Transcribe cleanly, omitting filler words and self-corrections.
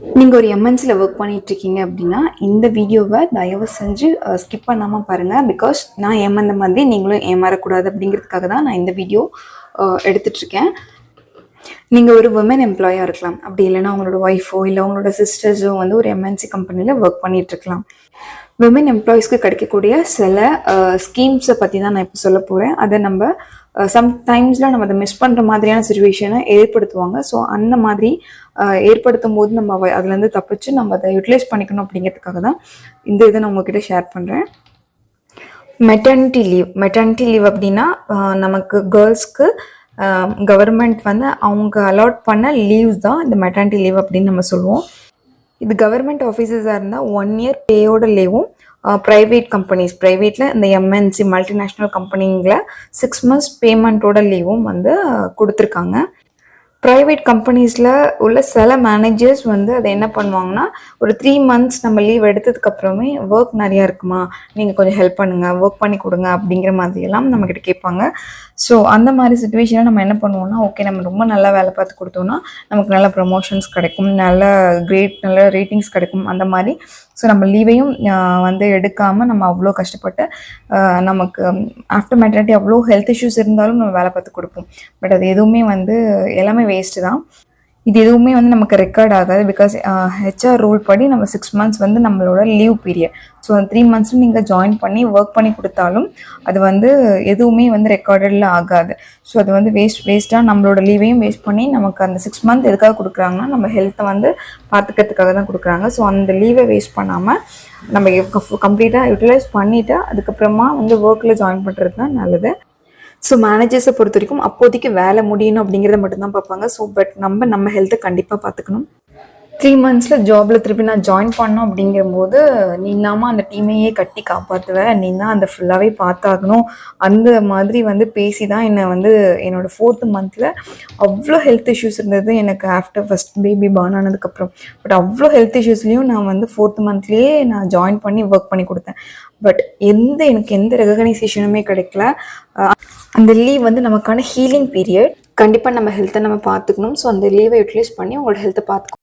நீங்கள் ஒரு எம்என்சியில் ஒர்க் பண்ணிகிட்ருக்கீங்க அப்படின்னா இந்த வீடியோவை தயவு செஞ்சு ஸ்கிப் பண்ணாமல் பாருங்கள். பிகாஸ் நான் ஏமாந்த மாதிரி நீங்களும் ஏமாறக்கூடாது அப்படிங்கிறதுக்காக தான் நான் இந்த வீடியோ எடுத்துகிட்ருக்கேன். நீங்கள் ஒரு விமன் எம்ப்ளாயாக இருக்கலாம், அப்படி இல்லைன்னா உங்களோட ஒய்ஃபோ இல்லை உங்களோட சிஸ்டர்ஸோ வந்து ஒரு எம்என்சி கம்பெனியில் ஒர்க் பண்ணிகிட்ருக்கலாம். விமன் எம்ப்ளாயீஸ்க்கு கிடைக்கக்கூடிய சில ஸ்கீம்ஸை பற்றி தான் நான் இப்போ சொல்ல போகிறேன். அதை நம்ம சம்டைம்ஸில் நம்ம அதை மிஸ் பண்ணுற மாதிரியான சுச்சுவேஷனை ஏற்படுத்துவாங்க. ஸோ அந்த மாதிரி ஏற்படுத்தும் போது நம்ம அதுலேருந்து தப்பிச்சு நம்ம அதை யூட்டிலைஸ் பண்ணிக்கணும் அப்படிங்கிறதுக்காக தான் இந்த இதை நான் உங்ககிட்ட ஷேர் பண்ணுறேன். மெட்டர்னிட்டி லீவ் அப்படின்னா நமக்கு கேர்ள்ஸ்க்கு கவர்மெண்ட் வந்து அவங்க அலாட் பண்ண லீவ்ஸ் தான் இந்த மெட்டர்னிட்டி லீவ் அப்படின்னு நம்ம சொல்லுவோம். இது கவர்மெண்ட் ஆஃபீஸஸாக இருந்தால் 1 இயர் பேயோட லீவும், ப்ரைவேட்டில் இந்த எம்என்சி மல்டிநேஷ்னல் கம்பெனிங்களை 6 மந்த்ஸ் பேமெண்ட்டோட லீவும் வந்து கொடுத்துருக்காங்க. ப்ரைவேட் கம்பெனிஸில் உள்ள சில மேனேஜர்ஸ் வந்து அதை என்ன பண்ணுவாங்கன்னா, ஒரு 3 மந்த்ஸ் நம்ம லீவ் எடுத்ததுக்கப்புறமே ஒர்க் நிறையா இருக்குமா, நீங்கள் கொஞ்சம் ஹெல்ப் பண்ணுங்கள், ஒர்க் பண்ணி கொடுங்க அப்படிங்கிற மாதிரியெல்லாம் நம்மக்கிட்ட கேட்பாங்க. ஸோ அந்த மாதிரி சுச்சுவேஷனில் நம்ம என்ன பண்ணுவோம்னா, ஓகே நம்ம ரொம்ப நல்லா வேலை பார்த்து கொடுத்தோன்னா நமக்கு நல்ல ப்ரமோஷன்ஸ் கிடைக்கும், நல்ல ரேட்டிங்ஸ் கிடைக்கும் அந்த மாதிரி. ஸோ நம்ம லீவையும் வந்து எடுக்காமல் நம்ம அவ்வளோ கஷ்டப்பட்டு நமக்கு ஆஃப்டர் மெட்டர்னிட்டி அவ்வளோ ஹெல்த் இஷ்யூஸ் இருந்தாலும் நம்ம வேலை பார்த்து கொடுப்போம். பட் அது எதுவுமே வந்து எல்லாமே வேஸ்ட்டு தான். இது எதுவுமே வந்து நமக்கு ரெக்கார்ட் ஆகாது. பிகாஸ் ஹெச்ஆர் ரூல் படி நம்ம 6 மந்த்ஸ் வந்து நம்மளோட லீவ் பீரியட். ஸோ 3 மந்த்ஸும் நீங்கள் ஜாயின் பண்ணி ஒர்க் பண்ணி கொடுத்தாலும் அது வந்து எதுவுமே வந்து ரெக்கார்டில் ஆகாது. ஸோ அது வந்து வேஸ்ட்டாக நம்மளோட லீவையும் வேஸ்ட் பண்ணி நமக்கு அந்த 6 மந்த் எதுக்காக கொடுக்குறாங்கன்னா நம்ம ஹெல்த்தை வந்து பார்த்துக்கிறதுக்காக தான் கொடுக்குறாங்க. ஸோ அந்த லீவை வேஸ்ட் பண்ணாமல் நம்ம கம்ப்ளீட்டாக யூட்டிலைஸ் பண்ணிவிட்டு அதுக்கப்புறமா வந்து ஒர்க்கில் ஜாயின் பண்ணுறது தான் நல்லது. ஸோ மேனேஜர்ஸை பொறுத்த வரைக்கும் அப்போதைக்கு வேலை முடியணும் அப்படிங்கிறத மட்டும்தான் பார்ப்பாங்க. ஸோ பட் நம்ம ஹெல்த்தை கண்டிப்பாக பார்த்துக்கணும். 3 மந்த்ஸில் ஜாபில் திருப்பி நான் ஜாயின் பண்ணோம் அப்படிங்கும்போது நீ இல்லாமல் அந்த டீமையே கட்டி காப்பாற்றுவேன், நீ தான் அந்த ஃபுல்லாகவே பார்த்தாகணும் அந்த மாதிரி வந்து பேசி தான் என்னை வந்து என்னோடய 4th மந்தில் அவ்வளோ ஹெல்த் இஷ்யூஸ் இருந்தது எனக்கு ஆஃப்டர் ஃபஸ்ட் பேபி பார்ன் ஆனதுக்கப்புறம். பட் அவ்வளோ ஹெல்த் இஷ்யூஸ்லேயும் நான் வந்து 4th மந்த்லேயே நான் ஜாயின் பண்ணி ஒர்க் பண்ணி கொடுத்தேன். பட் எனக்கு எந்த ரெகக்னைசேஷனுமே கிடைக்கல. அந்த லீவ் வந்து நமக்கான ஹீலிங் பீரியட். கண்டிப்பாக நம்ம ஹெல்த்தை நம்ம பார்த்துக்கணும். ஸோ அந்த லீவை யூட்டிலைஸ் பண்ணி உங்களோட ஹெல்த்தை பார்த்துக்கணும்.